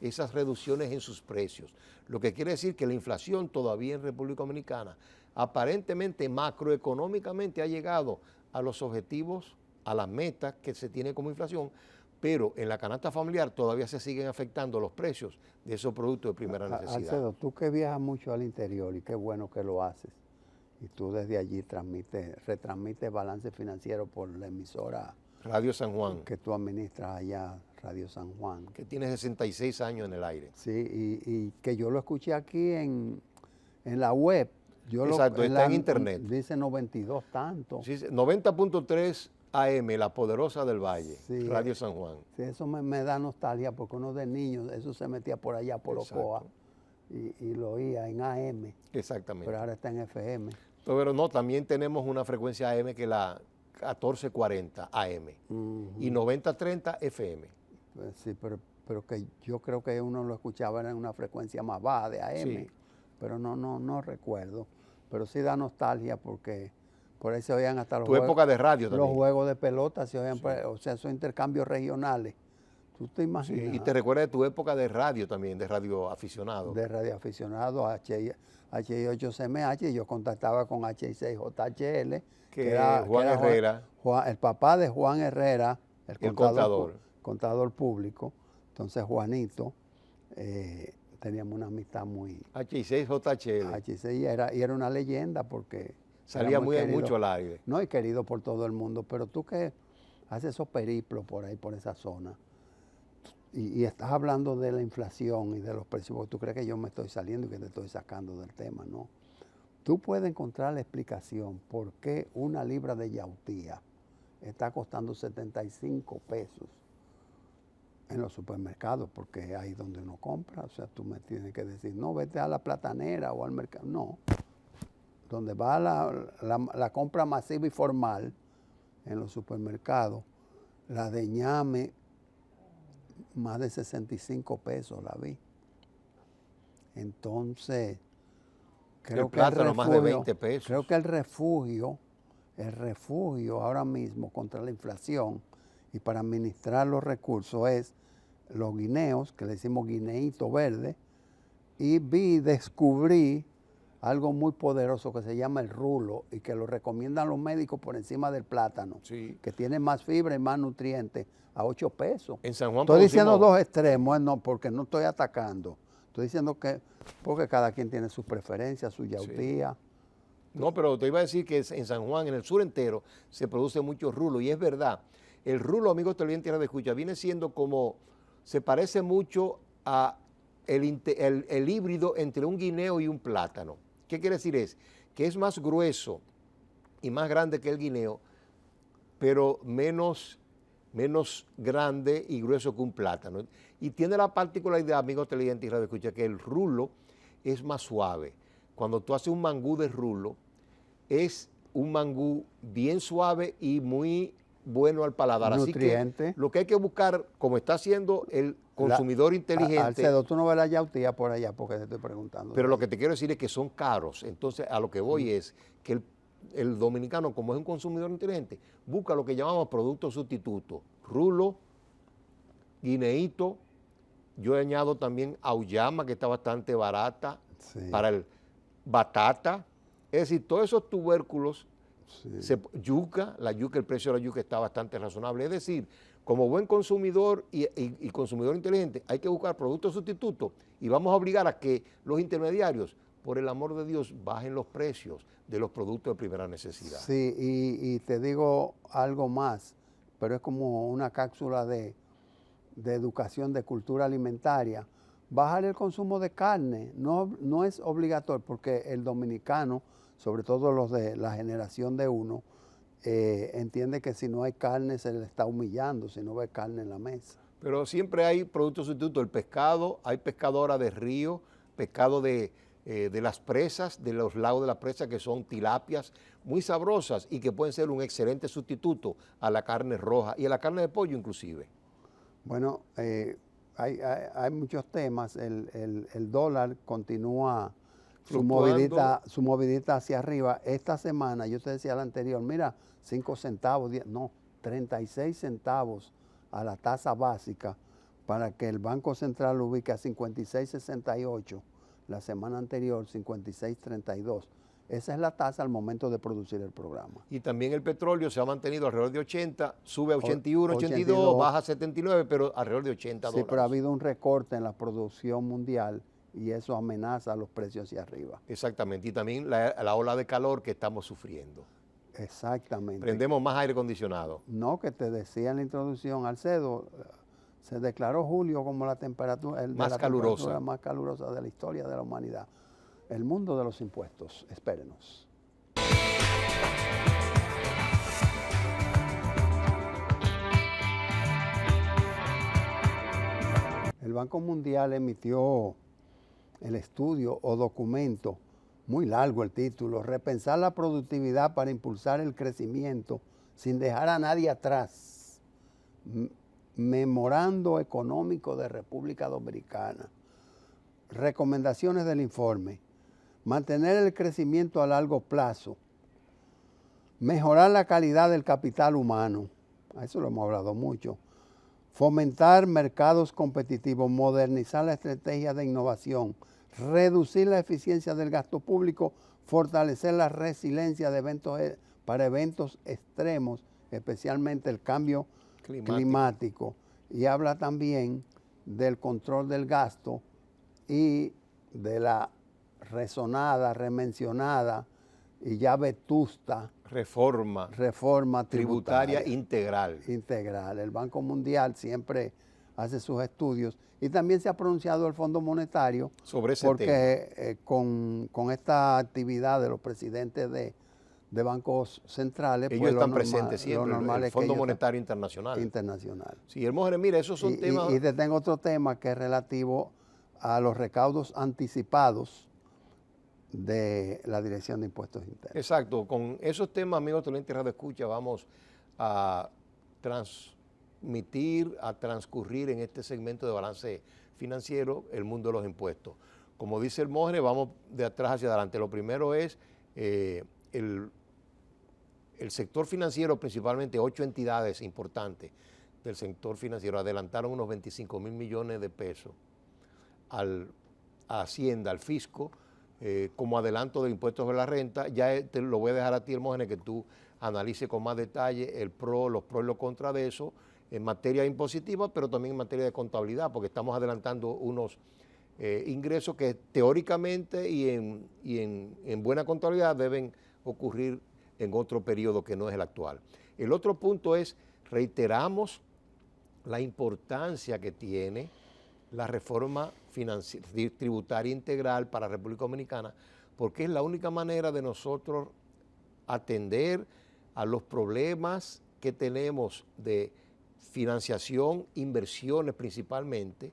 esas reducciones en sus precios. Lo que quiere decir que la inflación todavía en República Dominicana aparentemente macroeconómicamente ha llegado a los objetivos, a las metas que se tiene como inflación, pero en la canasta familiar todavía se siguen afectando los precios de esos productos de primera necesidad.
Alcedo, tú que viajas mucho al interior y qué bueno que lo haces, y tú desde allí retransmites balance financiero por la emisora
Radio San Juan,
que tú administras allá, Radio San Juan.
que tiene 66 años en el aire.
Sí, y que yo lo escuché aquí en la web.
Exacto, está en internet.
Dice 92 tanto.
Sí, 90.3 AM, La Poderosa del Valle,
Sí,
Radio San Juan.
Sí, eso me da nostalgia porque uno de niños, eso se metía por allá por Ocoa y lo oía en AM.
Exactamente.
Pero ahora está en FM.
Pero no, también tenemos una frecuencia AM que es la 1440 AM y 9030 FM.
Pues sí, pero que yo creo que uno lo escuchaba en una frecuencia más baja de AM,
Sí.
pero no recuerdo. Pero sí da nostalgia porque por ahí se oían hasta los
Tu época de radio
los
también.
juegos de pelota, se oían, o sea, esos intercambios regionales. ¿Tú te
Sí,
imaginas?
y te recuerdas de tu época de radio también, de radio aficionado.
De radioaficionado, HI8CMH, y yo contactaba con HI6JHL,
Que Juan Herrera.
el papá de Juan Herrera,
El contador.
contador público. Entonces Juanito, teníamos una amistad muy...
H6JHL.
HI6 y era una leyenda porque...
Salía
era
muy
querido.
mucho al aire.
No, y querido por todo el mundo, pero tú que haces esos periplos por ahí, por esa zona, y estás hablando de la inflación y de los precios, porque tú crees que yo me estoy saliendo y que te estoy sacando del tema, ¿no? Tú puedes encontrar la explicación por qué una libra de yautía está costando 75 pesos en los supermercados, porque es ahí donde uno compra. O sea, tú me tienes que decir, no, vete a la platanera o al mercado. No. Donde va la compra masiva y formal en los supermercados, la de ñame, más de 65 pesos la vi. Entonces, creo que
plátano más de 20 pesos.
Creo que el refugio ahora mismo contra la inflación y para administrar los recursos es los guineos, que le decimos guineíto verde, y descubrí algo muy poderoso que se llama el rulo y que lo recomiendan los médicos por encima del plátano,
Sí.
que tiene más fibra y más nutrientes, a 8 pesos.
En San Juan
Estoy diciendo
producimos-
dos extremos, no, porque no estoy atacando. Estoy diciendo que, porque cada quien tiene sus preferencias, su yautía.
No, pero te iba a decir que en San Juan, en el sur entero, se produce mucho rulo. Y es verdad, el rulo, amigos televidentes de escucha, viene siendo como, se parece mucho a el híbrido entre un guineo y un plátano. ¿Qué quiere decir? Es que es más grueso y más grande que el guineo, pero menos grande y grueso que un plátano. Y tiene la particularidad, amigos televidentes y radio escucha, que el rulo es más suave. Cuando tú haces un mangú de rulo, es un mangú bien suave y muy bueno al paladar. Así
Nutriente.
que lo que hay que buscar, como está haciendo el consumidor inteligente,
Alcedo, tú no ves la yautía por allá porque te estoy preguntando.
pero lo que te quiero decir es que son caros. Entonces, a lo que voy es que el dominicano, como es un consumidor inteligente, busca lo que llamamos productos sustitutos. Rulo, guineíto, yo añado también auyama, que está bastante barata,
Sí.
para el batata. Es decir, todos esos tubérculos, yuca, el precio de la yuca está bastante razonable. Es decir, como buen consumidor y consumidor inteligente, hay que buscar productos sustitutos y vamos a obligar a que los intermediarios, por el amor de Dios, bajen los precios de los productos de primera necesidad.
Sí, y te digo algo más, pero es como una cápsula de educación, de cultura alimentaria. Bajar el consumo de carne no es obligatorio, porque el dominicano, sobre todo los de la generación de uno, entiende que si no hay carne se le está humillando, si no ve carne en la mesa.
Pero siempre hay productos sustitutos. El pescado, hay pescadora de río, pescado de las presas, de los lagos de la presa, que son tilapias muy sabrosas y que pueden ser un excelente sustituto a la carne roja y a la carne de pollo inclusive.
Bueno, hay muchos temas. El dólar continúa su movidita hacia arriba. Esta semana, yo te decía la anterior, mira, 5 centavos, 36 centavos a la tasa básica para que el Banco Central lo ubique a 56.68. La semana anterior, 56.32. Esa es la tasa al momento de producir el programa.
Y también el petróleo se ha mantenido alrededor de 80, sube a 81, 82, baja a 79, pero alrededor de 80 dólares.
Sí, pero ha habido un recorte en la producción mundial y eso amenaza los precios hacia arriba.
Exactamente, y también la ola de calor que estamos sufriendo.
Exactamente.
Prendemos más aire acondicionado.
No, que te decía en la introducción, Alcedo, se declaró julio como la temperatura
más calurosa
de la historia de la humanidad. El mundo de los impuestos, espérenos. El Banco Mundial emitió el estudio o documento, muy largo el título, Repensar la productividad para impulsar el crecimiento sin dejar a nadie atrás. Memorando Económico de República Dominicana. Recomendaciones del informe. Mantener el crecimiento a largo plazo. Mejorar la calidad del capital humano. A eso lo hemos hablado mucho. Fomentar mercados competitivos. Modernizar la estrategia de innovación. Reducir la eficiencia del gasto público. Fortalecer la resiliencia de para eventos extremos, especialmente el cambio climático. Y habla también del control del gasto y de la resonada, remencionada y ya vetusta
reforma tributaria integral.
El Banco Mundial siempre hace sus estudios y también se ha pronunciado el Fondo Monetario
sobre ese
porque con esta actividad de los presidentes de bancos centrales.
Ellos están presentes siempre, el Fondo Monetario Internacional. Sí, Hermógenes, mira, esos son temas...
Y te tengo otro tema que es relativo a los recaudos anticipados de la Dirección de Impuestos Internos.
Exacto, con esos temas, amigos de Radio Escucha, vamos a transcurrir en este segmento de balance financiero el mundo de los impuestos. Como dice Hermógenes, vamos de atrás hacia adelante. Lo primero es el sector financiero, principalmente 8 entidades importantes del sector financiero, adelantaron unos 25 mil millones de pesos a Hacienda, al fisco, como adelanto de impuestos sobre la renta. Ya te lo voy a dejar a ti, Hermógenes, que tú analices con más detalle los pros y los contras de eso, en materia impositiva, pero también en materia de contabilidad, porque estamos adelantando unos ingresos que teóricamente y en buena contabilidad deben ocurrir en otro periodo que no es el actual. El otro punto es, reiteramos la importancia que tiene la reforma tributaria integral para la República Dominicana, porque es la única manera de nosotros atender a los problemas que tenemos de financiación, inversiones principalmente.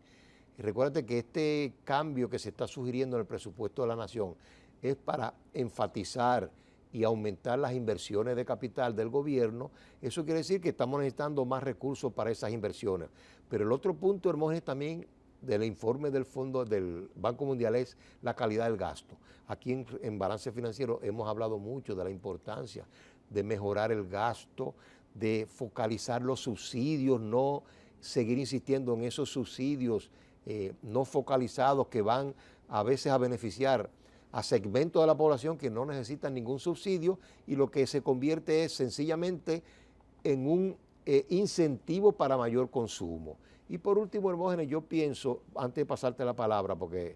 Y recuérdate que este cambio que se está sugiriendo en el presupuesto de la Nación es para enfatizar y aumentar las inversiones de capital del gobierno. Eso quiere decir que estamos necesitando más recursos para esas inversiones. Pero el otro punto, Hermógenes, también del informe del Fondo del Banco Mundial es la calidad del gasto. Aquí en Balance Financiero hemos hablado mucho de la importancia de mejorar el gasto, de focalizar los subsidios, no seguir insistiendo en esos subsidios no focalizados que van a veces a beneficiar a segmentos de la población que no necesitan ningún subsidio y lo que se convierte es sencillamente en un incentivo para mayor consumo. Y por último, Hermógenes, yo pienso, antes de pasarte la palabra, porque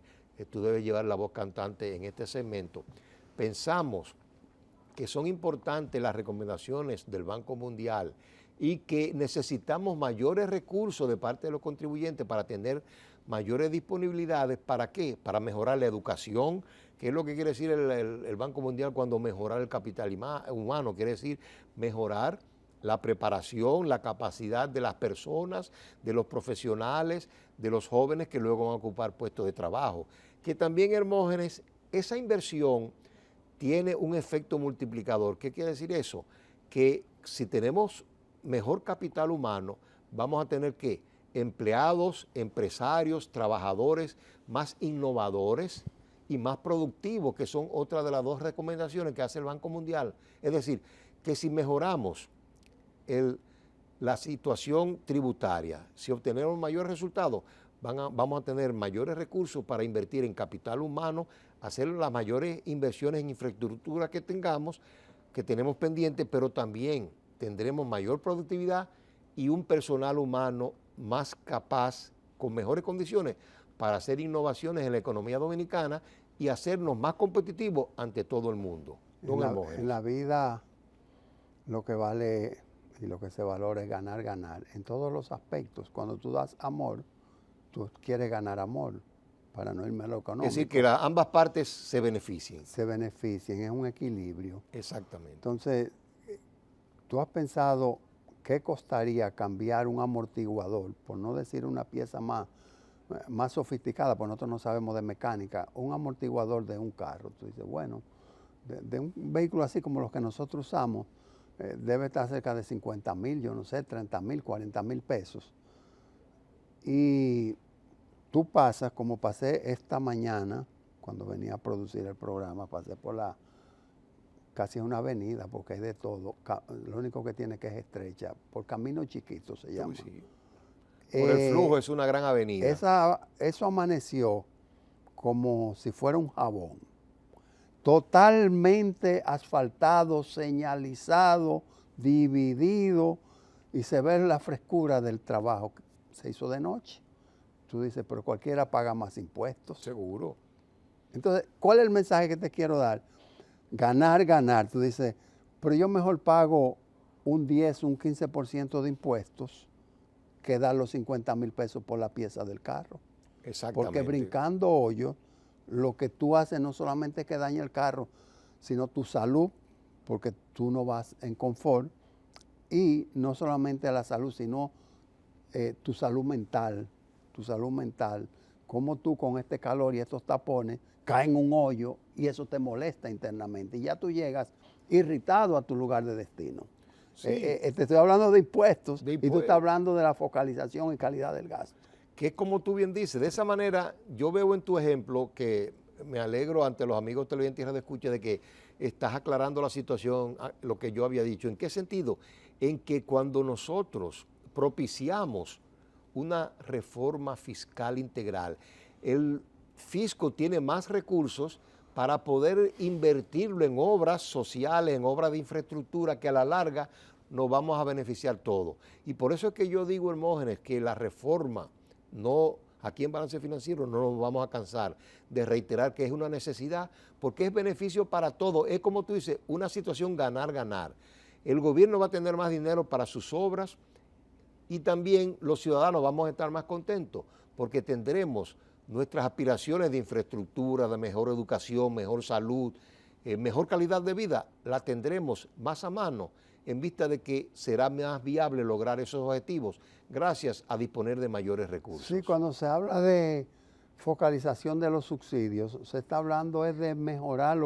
tú debes llevar la voz cantante en este segmento, pensamos que son importantes las recomendaciones del Banco Mundial y que necesitamos mayores recursos de parte de los contribuyentes para tener mayores disponibilidades. ¿Para qué? Para mejorar la educación, que es lo que quiere decir el Banco Mundial cuando mejorar el capital humano, quiere decir mejorar la preparación, la capacidad de las personas, de los profesionales, de los jóvenes que luego van a ocupar puestos de trabajo. Que también, Hermógenes, esa inversión tiene un efecto multiplicador. ¿Qué quiere decir eso? Que si tenemos mejor capital humano, vamos a tener que empleados, empresarios, trabajadores más innovadores y más productivos, que son otra de las dos recomendaciones que hace el Banco Mundial. Es decir, que si mejoramos la situación tributaria, si obtenemos mayores resultados, vamos a tener mayores recursos para invertir en capital humano hacer las mayores inversiones en infraestructura que tenemos pendiente, pero también tendremos mayor productividad y un personal humano más capaz, con mejores condiciones, para hacer innovaciones en la economía dominicana y hacernos más competitivos ante todo el mundo.
En la vida lo que vale y lo que se valora es ganar, ganar. En todos los aspectos, cuando tú das amor, tú quieres ganar amor, para no irme a lo económico.
Es decir, que ambas partes se beneficien.
Se beneficien, es un equilibrio.
Exactamente.
Entonces, ¿tú has pensado qué costaría cambiar un amortiguador, por no decir una pieza más sofisticada, porque nosotros no sabemos de mecánica, un amortiguador de un carro? Tú dices, bueno, de un vehículo así como los que nosotros usamos, debe estar cerca de 50,000, yo no sé, 30,000, 40,000 pesos. Y tú pasas, como pasé esta mañana, cuando venía a producir el programa, pasé por casi una avenida, porque hay de todo, lo único que tiene que es estrecha, por Camino Chiquito se llama.
Sí. Por el flujo es una gran avenida.
Eso amaneció como si fuera un jabón, totalmente asfaltado, señalizado, dividido, y se ve la frescura del trabajo. Se hizo de noche. Tú dices, pero cualquiera paga más impuestos.
Seguro.
Entonces, ¿cuál es el mensaje que te quiero dar? Ganar, ganar. Tú dices, pero yo mejor pago un 10, un 15% de impuestos que dar los 50,000 pesos por la pieza del carro.
Exactamente.
Porque brincando hoyos, lo que tú haces no solamente es que daña el carro, sino tu salud, porque tú no vas en confort, y no solamente la salud, sino tu salud mental. Tu salud mental, cómo tú con este calor y estos tapones caes en un hoyo y eso te molesta internamente. Y ya tú llegas irritado a tu lugar de destino.
Sí.
Te estoy hablando de impuestos y tú estás hablando de la focalización y calidad del gasto.
Que es como tú bien dices, de esa manera yo veo en tu ejemplo que me alegro ante los amigos televidentes y radioescuchas de que estás aclarando la situación, lo que yo había dicho. ¿En qué sentido? En que cuando nosotros propiciamos una reforma fiscal integral, el fisco tiene más recursos para poder invertirlo en obras sociales, en obras de infraestructura que a la larga nos vamos a beneficiar todos. Y por eso es que yo digo, Hermógenes, que la reforma, aquí en Balance Financiero no nos vamos a cansar de reiterar que es una necesidad, porque es beneficio para todos. Es como tú dices, una situación ganar-ganar. El gobierno va a tener más dinero para sus obras, y también los ciudadanos vamos a estar más contentos porque tendremos nuestras aspiraciones de infraestructura, de mejor educación, mejor salud, mejor calidad de vida, la tendremos más a mano en vista de que será más viable lograr esos objetivos gracias a disponer de mayores recursos.
Sí, cuando se habla de focalización de los subsidios, se está hablando es de mejorar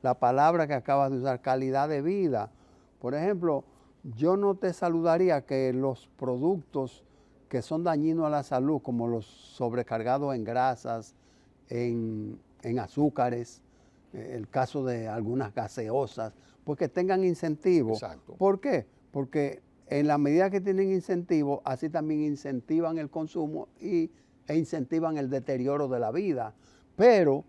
la palabra que acabas de usar, calidad de vida. Por ejemplo, yo no te saludaría que los productos que son dañinos a la salud, como los sobrecargados en grasas, en azúcares, el caso de algunas gaseosas, pues que tengan incentivos.
Exacto.
¿Por qué? Porque en la medida que tienen incentivos, así también incentivan el consumo e incentivan el deterioro de la vida. Pero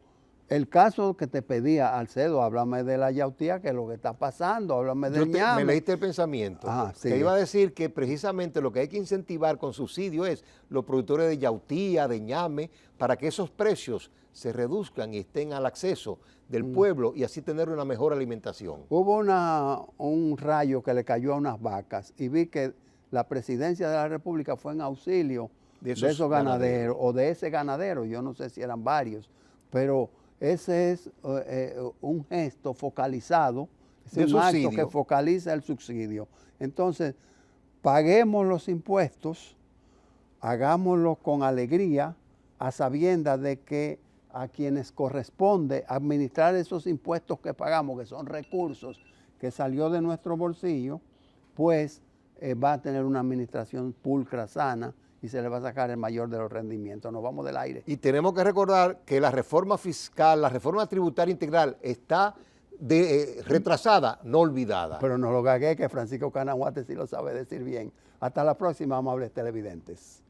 el caso que te pedía, Alcedo, háblame de la yautía, que es lo que está pasando, háblame del ñame.
Me leíste el pensamiento. Que iba a decir que precisamente lo que hay que incentivar con subsidio es los productores de yautía, de ñame, para que esos precios se reduzcan y estén al acceso del pueblo y así tener una mejor alimentación.
Hubo un rayo que le cayó a unas vacas y vi que la presidencia de la República fue en auxilio de esos ganaderos o de ese ganadero, yo no sé si eran varios, pero ese es un gesto focalizado, es un acto que focaliza el subsidio. Entonces, paguemos los impuestos, hagámoslo con alegría, a sabiendas de que a quienes corresponde administrar esos impuestos que pagamos, que son recursos que salió de nuestro bolsillo, pues va a tener una administración pulcra, sana, y se le va a sacar el mayor de los rendimientos. Nos vamos del aire.
Y tenemos que recordar que la reforma fiscal, la reforma tributaria integral está retrasada, no olvidada.
Pero no lo gagué, que Francisco Canahuate sí lo sabe decir bien. Hasta la próxima, amables televidentes.